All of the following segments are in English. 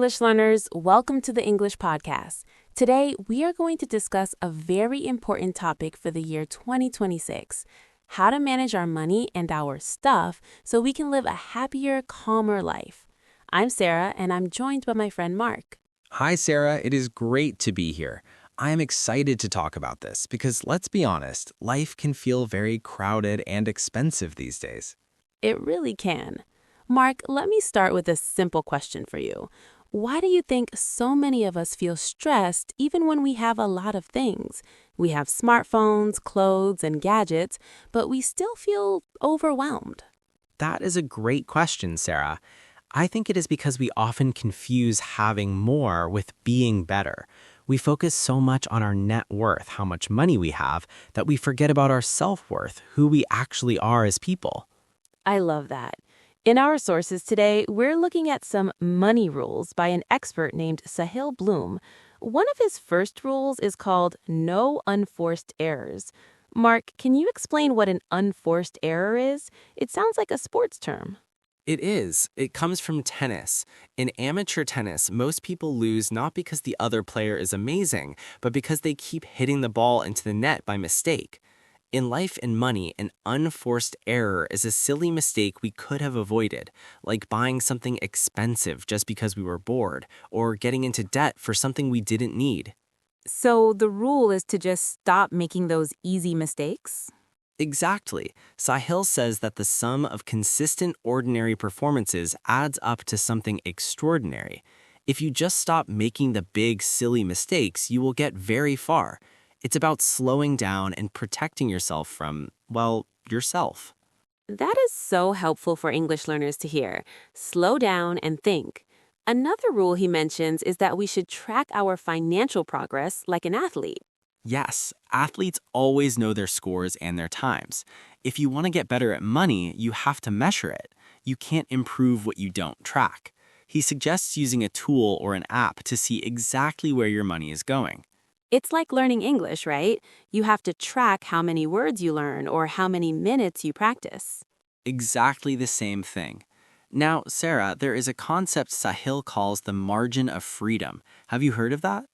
English learners. Welcome to the English Podcast. Today, we are going to discuss a very important topic for the year 2026, how to manage our money and our stuff so we can live a happier, calmer life. I'm Sarah, and I'm joined by my friend Mark. Hi, Sarah. It is great to be here. I am excited to talk about this because, let's be honest, life can feel very crowded and expensive these days. It really can. Mark, let me start with a simple question for you. Why do you think so many of us feel stressed even when we have a lot of things? We have smartphones, clothes, and gadgets, but we still feel overwhelmed. That is a great question, Sarah. I think it is because we often confuse having more with being better. We focus so much on our net worth, how much money we have, that we forget about our self-worth, who we actually are as people. I love that. In our sources today, we're looking at some money rules by an expert named Sahil Bloom. One of his first rules is called no unforced errors. Mark, can you explain what an unforced error is? It sounds like a sports term. It is. It comes from tennis. In amateur tennis, most people lose not because the other player is amazing, but because they keep hitting the ball into the net by mistake. In life and money, an unforced error is a silly mistake we could have avoided, like buying something expensive just because we were bored, or getting into debt for something we didn't need. So the rule is to just stop making those easy mistakes? Exactly. Sahil says that the sum of consistent ordinary performances adds up to something extraordinary. If you just stop making the big, silly mistakes, you will get very far. It's about slowing down and protecting yourself from, well, yourself. That is so helpful for English learners to hear. Slow down and think. Another rule he mentions is that we should track our financial progress like an athlete. Yes, athletes always know their scores and their times. If you want to get better at money, you have to measure it. You can't improve what you don't track. He suggests using a tool or an app to see exactly where your money is going. It's like learning English, right? You have to track how many words you learn or how many minutes you practice. Exactly the same thing. Now, Sarah, there is a concept Sahil calls the margin of freedom. Have you heard of that?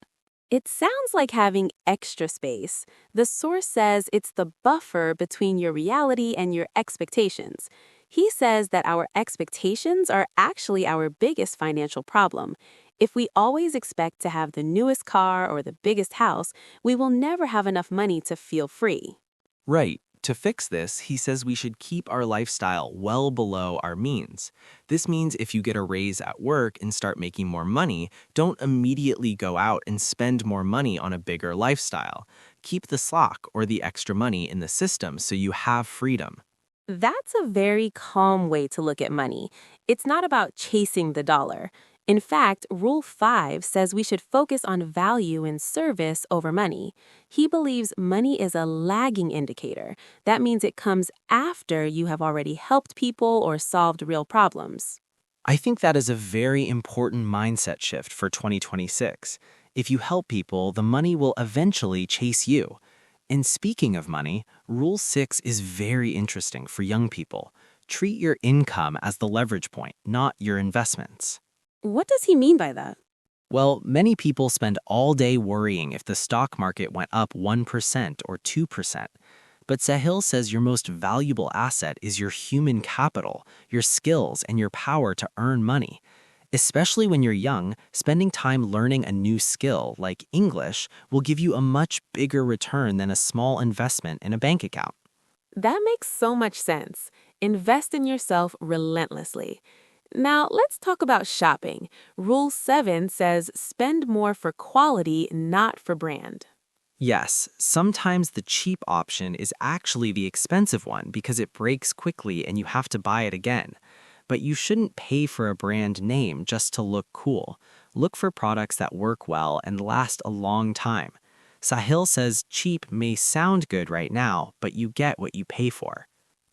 It sounds like having extra space. The source says it's the buffer between your reality and your expectations. He says that our expectations are actually our biggest financial problem. If we always expect to have the newest car or the biggest house, we will never have enough money to feel free. Right. To fix this, he says we should keep our lifestyle well below our means. This means if you get a raise at work and start making more money, don't immediately go out and spend more money on a bigger lifestyle. Keep the slack or the extra money in the system so you have freedom. That's a very calm way to look at money. It's not about chasing the dollar. In fact, Rule 5 says we should focus on value and service over money. He believes money is a lagging indicator. That means it comes after you have already helped people or solved real problems. I think that is a very important mindset shift for 2026. If you help people, the money will eventually chase you. And speaking of money, Rule 6 is very interesting for young people. Treat your income as the leverage point, not your investments. What does he mean by that? Well, many people spend all day worrying if the stock market went up 1% or 2%. But Sahil says your most valuable asset is your human capital, your skills, and your power to earn money. Especially when you're young, spending time learning a new skill, like English, will give you a much bigger return than a small investment in a bank account. That makes so much sense. Invest in yourself relentlessly. Now, let's talk about shopping. Rule 7 says spend more for quality, not for brand. Yes, sometimes the cheap option is actually the expensive one because it breaks quickly and you have to buy it again. But you shouldn't pay for a brand name just to look cool. Look for products that work well and last a long time. Sahil says cheap may sound good right now, but you get what you pay for.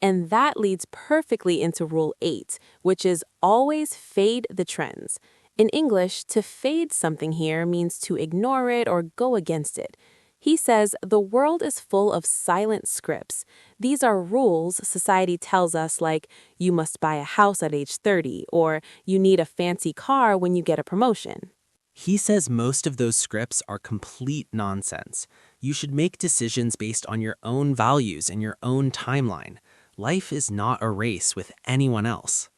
And that leads perfectly into Rule 8, which is always fade the trends. In English, to fade something here means to ignore it or go against it. He says the world is full of silent scripts. These are rules society tells us, like you must buy a house at age 30 or you need a fancy car when you get a promotion. He says most of those scripts are complete nonsense. You should make decisions based on your own values and your own timeline. Life is not a race with anyone else.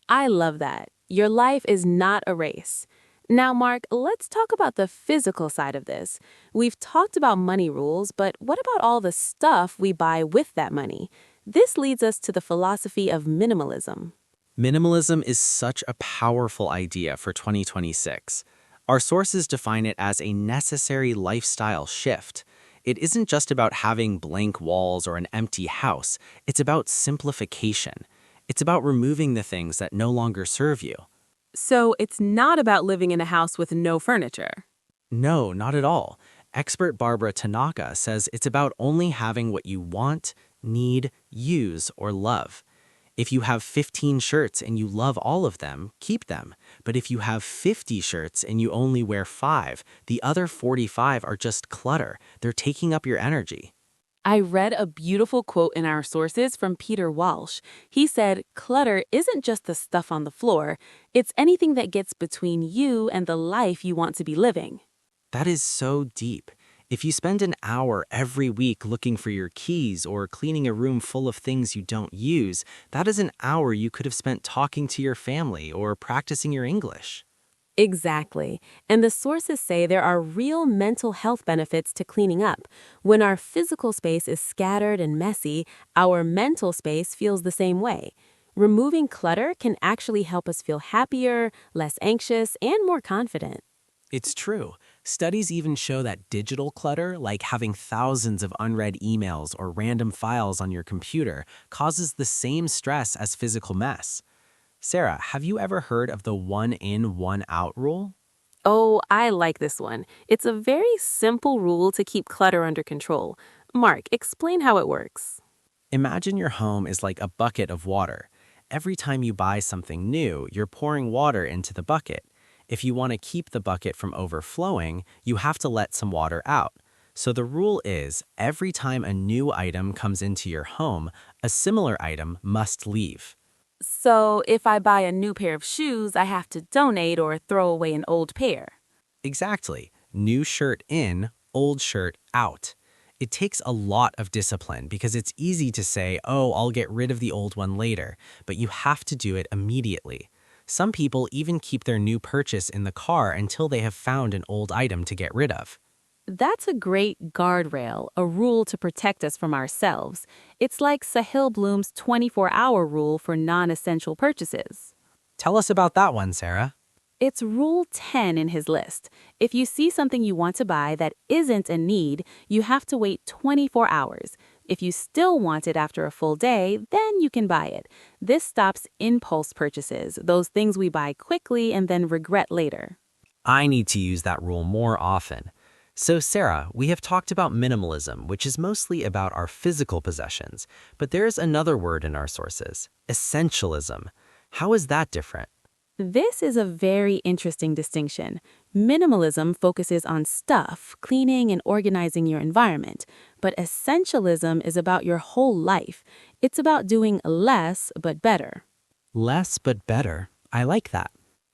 I love that. Your life is not a race. Now, Mark, let's talk about the physical side of this. We've talked about money rules, but what about all the stuff we buy with that money? This leads us to the philosophy of minimalism. Minimalism is such a powerful idea for 2026. Our sources define it as a necessary lifestyle shift. It isn't just about having blank walls or an empty house. It's about simplification. It's about removing the things that no longer serve you. So it's not about living in a house with no furniture. No, not at all. Expert Barbara Tanaka says it's about only having what you want, need, use, or love. If you have 15 shirts and you love all of them, keep them. But if you have 50 shirts and you only wear 5, the other 45 are just clutter. They're taking up your energy. I read a beautiful quote in our sources from Peter Walsh. He said, "Clutter isn't just the stuff on the floor, it's anything that gets between you and the life you want to be living." That is so deep. If you spend an hour every week looking for your keys or cleaning a room full of things you don't use, that is an hour you could have spent talking to your family or practicing your English. Exactly. And the sources say there are real mental health benefits to cleaning up. When our physical space is scattered and messy, our mental space feels the same way. Removing clutter can actually help us feel happier, less anxious, and more confident. It's true. Studies even show that digital clutter, like having thousands of unread emails or random files on your computer, causes the same stress as physical mess. Sarah, have you ever heard of the one in, one out rule? Oh, I like this one. It's a very simple rule to keep clutter under control. Mark, explain how it works. Imagine your home is like a bucket of water. Every time you buy something new, you're pouring water into the bucket. If you want to keep the bucket from overflowing, you have to let some water out. So the rule is, every time a new item comes into your home, a similar item must leave. So if I buy a new pair of shoes, I have to donate or throw away an old pair. Exactly. New shirt in, old shirt out. It takes a lot of discipline because it's easy to say, oh, I'll get rid of the old one later, but you have to do it immediately. Some people even keep their new purchase in the car until they have found an old item to get rid of. That's a great guardrail, a rule to protect us from ourselves. It's like Sahil Bloom's 24-hour rule for non-essential purchases. Tell us about that one, Sarah. It's Rule 10 in his list. If you see something you want to buy that isn't a need, you have to wait 24 hours. If you still want it after a full day, then you can buy it. This stops impulse purchases, those things we buy quickly and then regret later. I need to use that rule more often. So, Sarah, we have talked about minimalism, which is mostly about our physical possessions, but there's another word in our sources, essentialism. How is that different? This is a very interesting distinction. Minimalism focuses on stuff, cleaning and organizing your environment, but essentialism is about your whole life. It's about doing less but better. Less but better. I like that.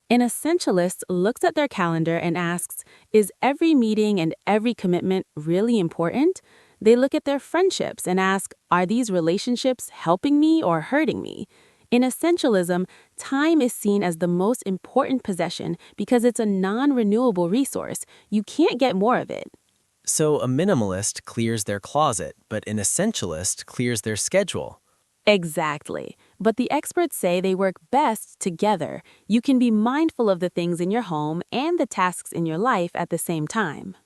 An essentialist looks at their calendar and asks, is every meeting and every commitment really important? They look at their friendships and ask, are these relationships helping me or hurting me? In essentialism, time is seen as the most important possession because it's a non-renewable resource. You can't get more of it. So a minimalist clears their closet, but an essentialist clears their schedule. Exactly. But the experts say they work best together. You can be mindful of the things in your home and the tasks in your life at the same time.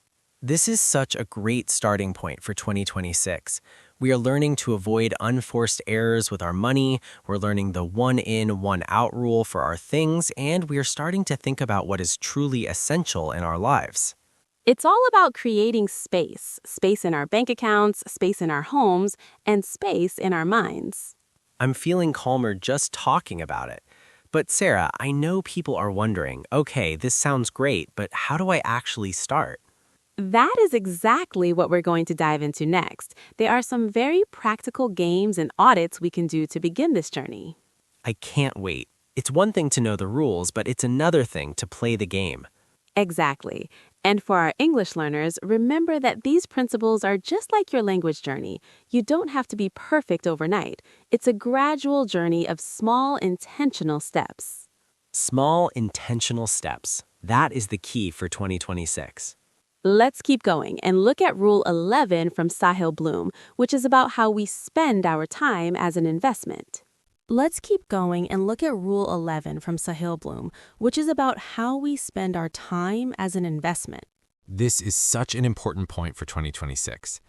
This is such a great starting point for 2026. We are learning to avoid unforced errors with our money, we're learning the one in, one out rule for our things, and we are starting to think about what is truly essential in our lives. It's all about creating space, space in our bank accounts, space in our homes, and space in our minds. I'm feeling calmer just talking about it. But Sarah, I know people are wondering, okay, this sounds great, but how do I actually start? That is exactly what we're going to dive into next. There are some very practical games and audits we can do to begin this journey. I can't wait. It's one thing to know the rules, but it's another thing to play the game. Exactly. And for our English learners, remember that these principles are just like your language journey. You don't have to be perfect overnight. It's a gradual journey of small, intentional steps. Small, intentional steps. That is the key for 2026. Let's keep going and look at Rule 11 from Sahil Bloom, which is about how we spend our time as an investment. Let's keep going and look at Rule 11 from Sahil Bloom, which is about how we spend our time as an investment. This is such an important point for 2026.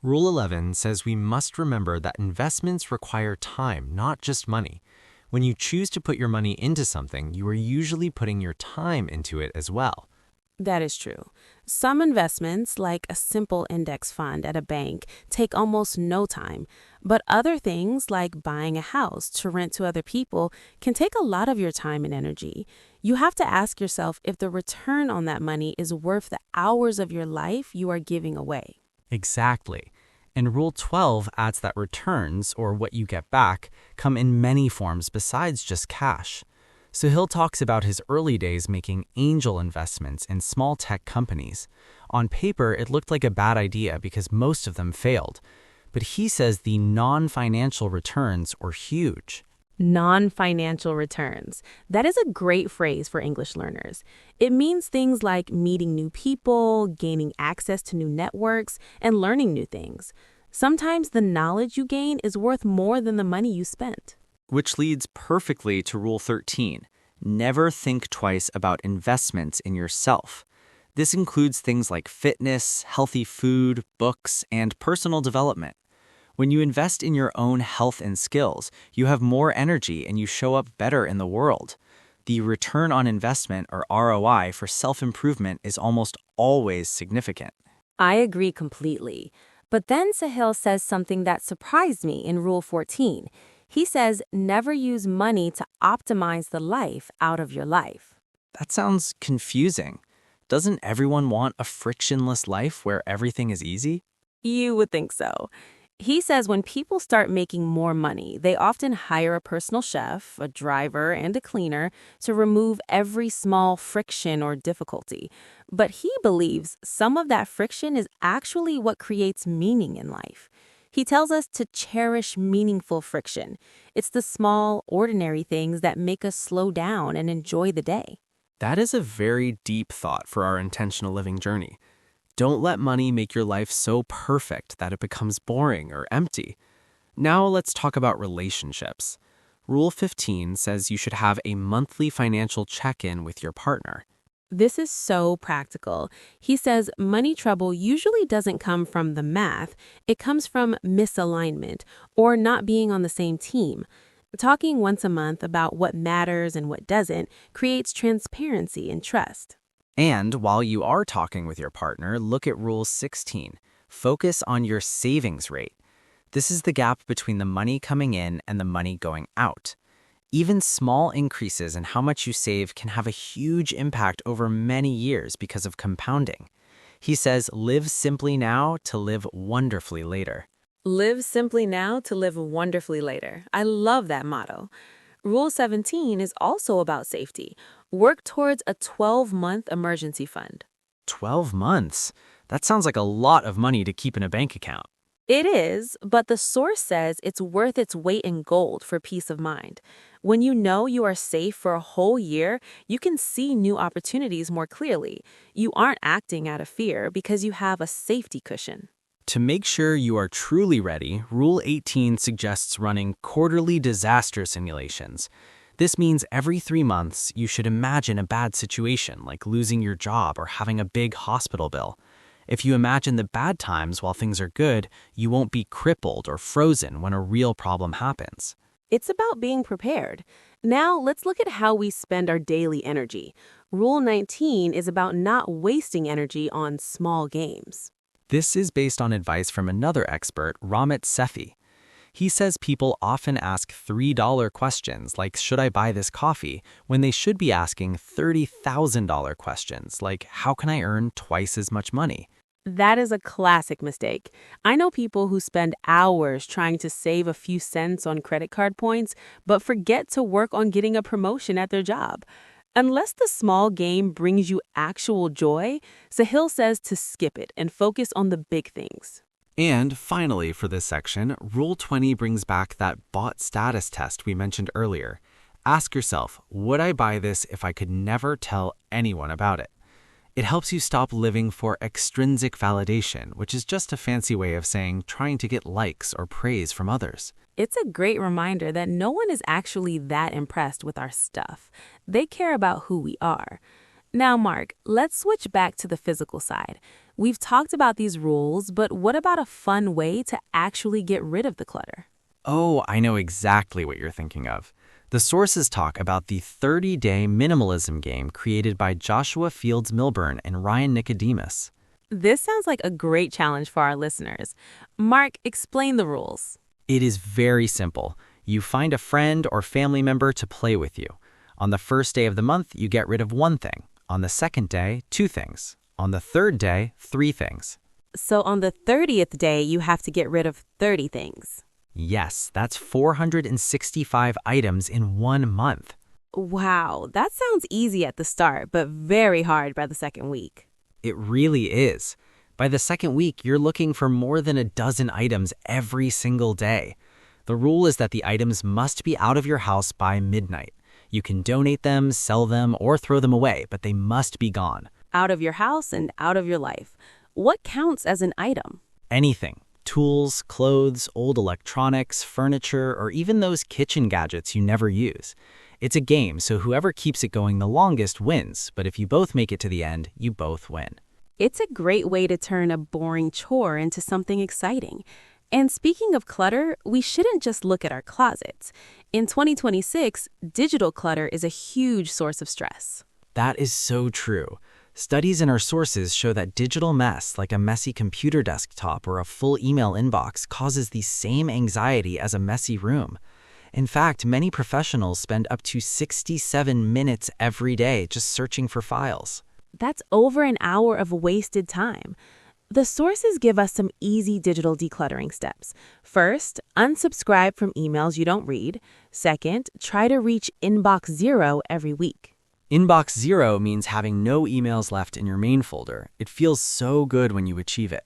Rule 11 says we must remember that investments require time, not just money. When you choose to put your money into something, you are usually putting your time into it as well. That is true. Some investments, like a simple index fund at a bank, take almost no time. But other things, like buying a house to rent to other people, can take a lot of your time and energy. You have to ask yourself if the return on that money is worth the hours of your life you are giving away. Exactly. And Rule 12 adds that returns, or what you get back, come in many forms besides just cash. Sahil talks about his early days making angel investments in small tech companies. On paper, it looked like a bad idea because most of them failed. But he says the non-financial returns were huge. Non-financial returns. That is a great phrase for English learners. It means things like meeting new people, gaining access to new networks, and learning new things. Sometimes the knowledge you gain is worth more than the money you spent. Which leads perfectly to Rule 13. Never think twice about investments in yourself. This includes things like fitness, healthy food, books, and personal development. When you invest in your own health and skills, you have more energy and you show up better in the world. The return on investment, or ROI, for self-improvement is almost always significant. I agree completely. But then Sahil says something that surprised me in Rule 14. He says, never use money to optimize the life out of your life. That sounds confusing. Doesn't everyone want a frictionless life where everything is easy? You would think so. He says when people start making more money, they often hire a personal chef, a driver, and a cleaner to remove every small friction or difficulty. But he believes some of that friction is actually what creates meaning in life. He tells us to cherish meaningful friction. It's the small, ordinary things that make us slow down and enjoy the day. That is a very deep thought for our intentional living journey. Don't let money make your life so perfect that it becomes boring or empty. Now let's talk about relationships. Rule 15 says you should have a monthly financial check-in with your partner. This is so practical. He says money trouble usually doesn't come from the math. It comes from misalignment or not being on the same team. Talking once a month about what matters and what doesn't creates transparency and trust. And while you are talking with your partner, look at Rule 16. Focus on your savings rate. This is the gap between the money coming in and the money going out. Even small increases in how much you save can have a huge impact over many years because of compounding. He says, live simply now to live wonderfully later. Live simply now to live wonderfully later. I love that motto. Rule 17 is also about safety. Work towards a 12-month emergency fund. 12 months? That sounds like a lot of money to keep in a bank account. It is, but the source says it's worth its weight in gold for peace of mind. When you know you are safe for a whole year, you can see new opportunities more clearly. You aren't acting out of fear because you have a safety cushion. To make sure you are truly ready, Rule 18 suggests running quarterly disaster simulations. This means every 3 months, you should imagine a bad situation like losing your job or having a big hospital bill. If you imagine the bad times while things are good, you won't be crippled or frozen when a real problem happens. It's about being prepared. Now, let's look at how we spend our daily energy. Rule 19 is about not wasting energy on small games. This is based on advice from another expert, Ramit Sethi. He says people often ask $3 questions like, should I buy this coffee, when they should be asking $30,000 questions like, how can I earn twice as much money? That is a classic mistake. I know people who spend hours trying to save a few cents on credit card points, but forget to work on getting a promotion at their job. Unless the small game brings you actual joy, Sahil says to skip it and focus on the big things. And finally, for this section, Rule 20 brings back that bought status test we mentioned earlier. Ask yourself, would I buy this if I could never tell anyone about it? It helps you stop living for extrinsic validation, which is just a fancy way of saying trying to get likes or praise from others. It's a great reminder that no one is actually that impressed with our stuff. They care about who we are. Now, Mark, let's switch back to the physical side. We've talked about these rules, but what about a fun way to actually get rid of the clutter? Oh, I know exactly what you're thinking of. The sources talk about the 30-day minimalism game created by Joshua Fields Milburn and Ryan Nicodemus. This sounds like a great challenge for our listeners. Mark, explain the rules. It is very simple. You find a friend or family member to play with you. On the first day of the month, you get rid of one thing. On the second day, 2 things. On the third day, 3 things. So on the 30th day, you have to get rid of 30 things. Yes, that's 465 items in 1 month. Wow, that sounds easy at the start, but very hard by the second week. It really is. By the second week, you're looking for more than a dozen items every single day. The rule is that the items must be out of your house by midnight. You can donate them, sell them, or throw them away, but they must be gone. Out of your house and out of your life. What counts as an item? Anything. Tools, clothes, old electronics, furniture, or even those kitchen gadgets you never use. It's a game, so whoever keeps it going the longest wins, but if you both make it to the end, you both win. It's a great way to turn a boring chore into something exciting. And speaking of clutter, we shouldn't just look at our closets. In 2026, digital clutter is a huge source of stress. That is so true. Studies in our sources show that digital mess, like a messy computer desktop or a full email inbox, causes the same anxiety as a messy room. In fact, many professionals spend up to 67 minutes every day just searching for files. That's over an hour of wasted time. The sources give us some easy digital decluttering steps. First, unsubscribe from emails you don't read. Second, try to reach inbox 0 every week. Inbox 0 means having no emails left in your main folder. It feels so good when you achieve it.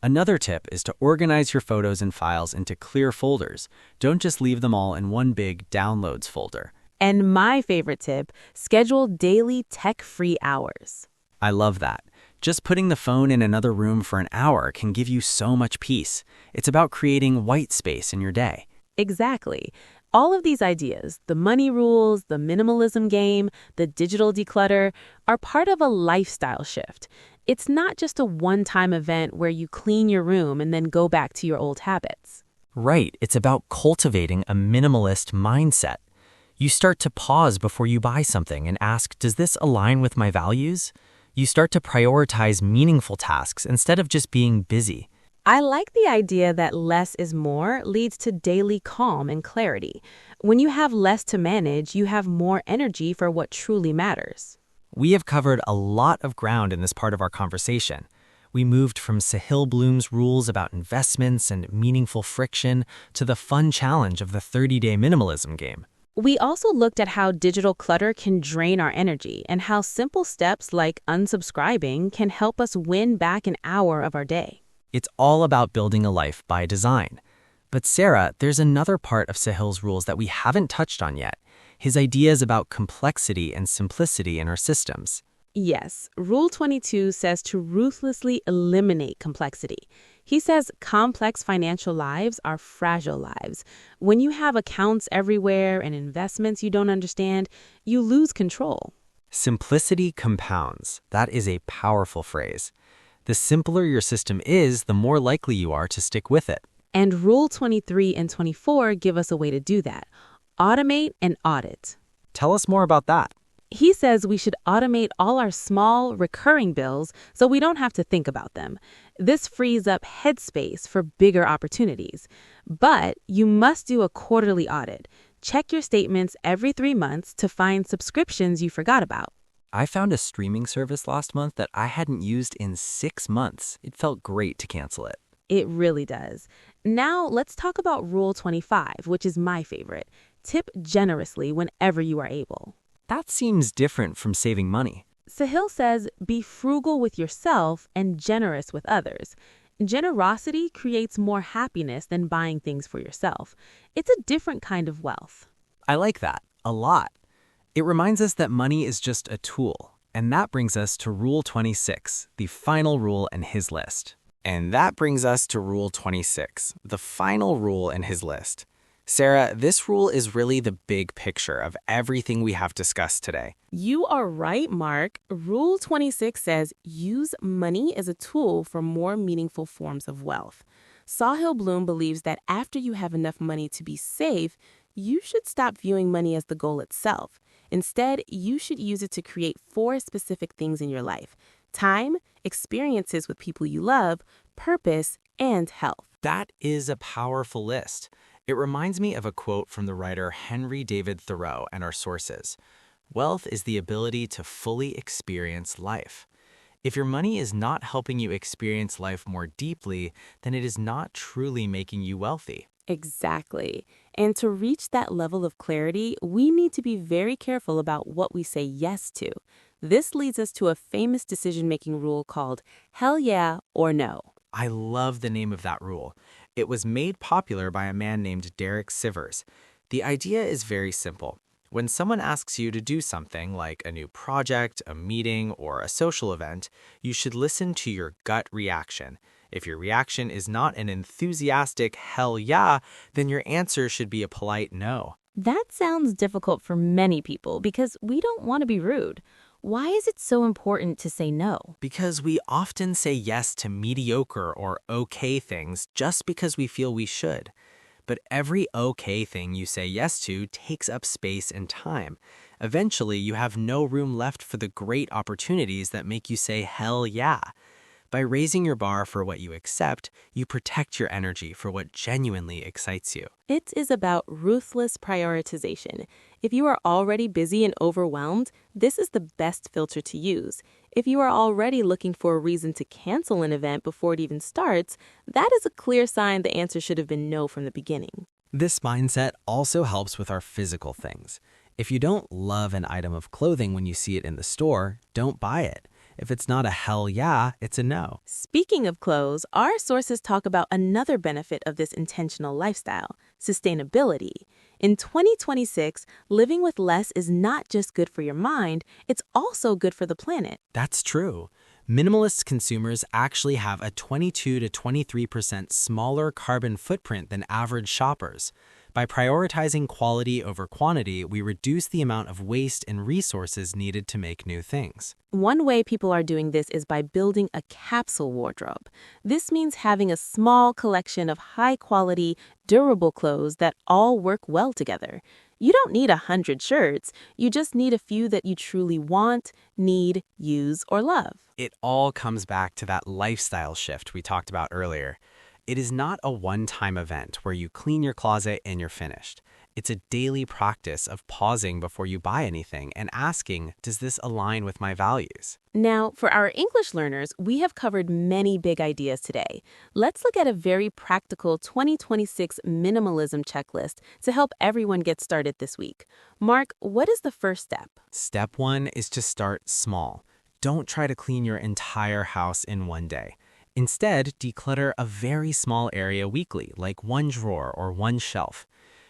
Another tip is to organize your photos and files into clear folders. Don't just leave them all in one big downloads folder. And my favorite tip, schedule daily tech-free hours. I love that. Just putting the phone in another room for an hour can give you so much peace. It's about creating white space in your day. Exactly. All of these ideas, the money rules, the minimalism game, the digital declutter, are part of a lifestyle shift. It's not just a one-time event where you clean your room and then go back to your old habits. Right. It's about cultivating a minimalist mindset. You start to pause before you buy something and ask, does this align with my values? You start to prioritize meaningful tasks instead of just being busy. I like the idea that less is more leads to daily calm and clarity. When you have less to manage, you have more energy for what truly matters. We have covered a lot of ground in this part of our conversation. We moved from Sahil Bloom's rules about investments and meaningful friction to the fun challenge of the 30-day minimalism game. We also looked at how digital clutter can drain our energy and how simple steps like unsubscribing can help us win back an hour of our day. It's all about building a life by design. But Sarah, there's another part of Sahil's rules that we haven't touched on yet. His ideas about complexity and simplicity in our systems. Yes, Rule 22 says to ruthlessly eliminate complexity. He says complex financial lives are fragile lives. When you have accounts everywhere and investments you don't understand, you lose control. Simplicity compounds. That is a powerful phrase. The simpler your system is, the more likely you are to stick with it. And Rule 23 and 24 give us a way to do that. Automate and audit. Tell us more about that. He says we should automate all our small, recurring bills so we don't have to think about them. This frees up headspace for bigger opportunities. But you must do a quarterly audit. Check your statements every 3 months to find subscriptions you forgot about. I found a streaming service last month that I hadn't used in 6 months. It felt great to cancel it. It really does. Now, let's talk about Rule 25, which is my favorite. Tip generously whenever you are able. That seems different from saving money. Sahil says, be frugal with yourself and generous with others. Generosity creates more happiness than buying things for yourself. It's a different kind of wealth. I like that a lot. It reminds us that money is just a tool. And that brings us to Rule 26, the final rule in his list. And that brings us to Rule 26, the final rule in his list. Sarah, this rule is really the big picture of everything we have discussed today. You are right, Mark. Rule 26 says use money as a tool for more meaningful forms of wealth. Sahil Bloom believes that after you have enough money to be safe, you should stop viewing money as the goal itself. Instead, you should use it to create 4 specific things in your life: time, experiences with people you love, purpose, and health. That is a powerful list. It reminds me of a quote from the writer Henry David Thoreau and our sources. Wealth is the ability to fully experience life. If your money is not helping you experience life more deeply, then it is not truly making you wealthy. Exactly. And to reach that level of clarity, we need to be very careful about what we say yes to. This leads us to a famous decision-making rule called hell yeah or no. I love the name of that rule. It was made popular by a man named Derek Sivers. The idea is very simple. When someone asks you to do something like a new project, a meeting, or a social event, you should listen to your gut reaction. If your reaction is not an enthusiastic hell yeah, then your answer should be a polite no. That sounds difficult for many people because we don't want to be rude. Why is it so important to say no? Because we often say yes to mediocre or okay things just because we feel we should. But every okay thing you say yes to takes up space and time. Eventually, you have no room left for the great opportunities that make you say hell yeah. By raising your bar for what you accept, you protect your energy for what genuinely excites you. It is about ruthless prioritization. If you are already busy and overwhelmed, this is the best filter to use. If you are already looking for a reason to cancel an event before it even starts, that is a clear sign the answer should have been no from the beginning. This mindset also helps with our physical things. If you don't love an item of clothing when you see it in the store, don't buy it. If it's not a hell yeah, it's a no. Speaking of clothes, our sources talk about another benefit of this intentional lifestyle: sustainability. In 2026, living with less is not just good for your mind, it's also good for the planet. That's true. Minimalist consumers actually have a 22 to 23% smaller carbon footprint than average shoppers. By prioritizing quality over quantity, we reduce the amount of waste and resources needed to make new things. One way people are doing this is by building a capsule wardrobe. This means having a small collection of high-quality, durable clothes that all work well together. You don't need 100 shirts. You just need a few that you truly want, need, use, or love. It all comes back to that lifestyle shift we talked about earlier. It is not a one-time event where you clean your closet and you're finished. It's a daily practice of pausing before you buy anything and asking, does this align with my values? Now, for our English learners, we have covered many big ideas today. Let's look at a very practical 2026 minimalism checklist to help everyone get started this week. Mark, what is the first step? Step 1 is to start small. Don't try to clean your entire house in one day. Instead, declutter a very small area weekly, like one drawer or one shelf.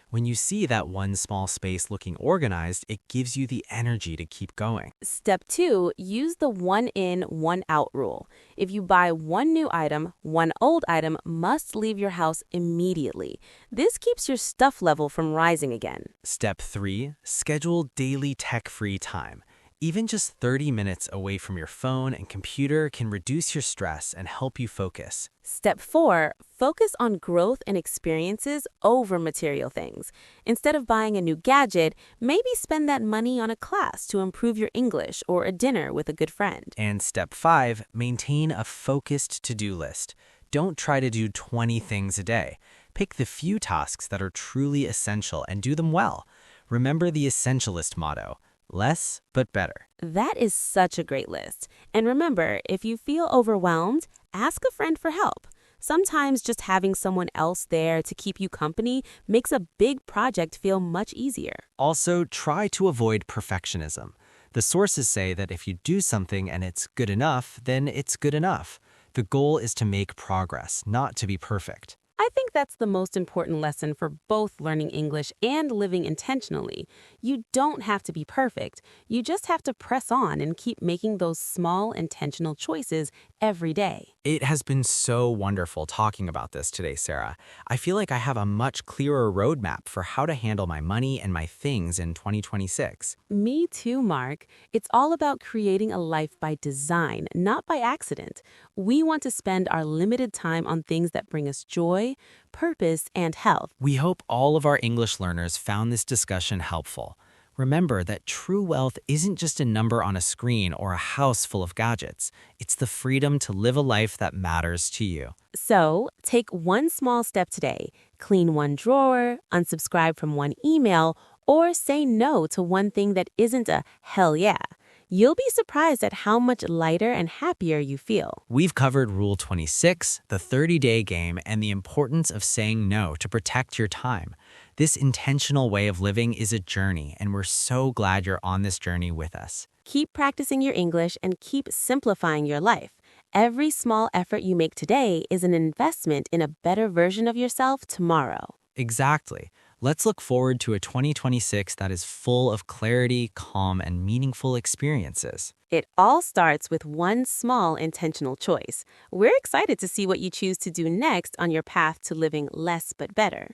When you see that one small space looking organized, it gives you the energy to keep going. Step 2, use the one in, one out rule. If you buy one new item, one old item must leave your house immediately. This keeps your stuff level from rising again. Step 3, schedule daily tech-free time. Even just 30 minutes away from your phone and computer can reduce your stress and help you focus. Step 4, focus on growth and experiences over material things. Instead of buying a new gadget, maybe spend that money on a class to improve your English or a dinner with a good friend. And step 5, maintain a focused to-do list. Don't try to do 20 things a day. Pick the few tasks that are truly essential and do them well. Remember the essentialist motto: less but better. That is such a great list. And remember, if you feel overwhelmed, ask a friend for help. Sometimes just having someone else there to keep you company makes a big project feel much easier. Also, try to avoid perfectionism. The sources say that if you do something and it's good enough, then it's good enough. The goal is to make progress, not to be perfect. I think that's the most important lesson for both learning English and living intentionally. You don't have to be perfect. You just have to press on and keep making those small, intentional choices every day. It has been so wonderful talking about this today, Sarah. I feel like I have a much clearer roadmap for how to handle my money and my things in 2026. Me too, Mark. It's all about creating a life by design, not by accident. We want to spend our limited time on things that bring us joy, purpose, and health. We hope all of our English learners found this discussion helpful. Remember that true wealth isn't just a number on a screen or a house full of gadgets. It's the freedom to live a life that matters to you. So, take one small step today. Clean one drawer, unsubscribe from one email, or say no to one thing that isn't a hell yeah. You'll be surprised at how much lighter and happier you feel. We've covered Rule 26, the 30-day game, and the importance of saying no to protect your time. This intentional way of living is a journey, and we're so glad you're on this journey with us. Keep practicing your English and keep simplifying your life. Every small effort you make today is an investment in a better version of yourself tomorrow. Exactly. Let's look forward to a 2026 that is full of clarity, calm, and meaningful experiences. It all starts with one small intentional choice. We're excited to see what you choose to do next on your path to living less but better.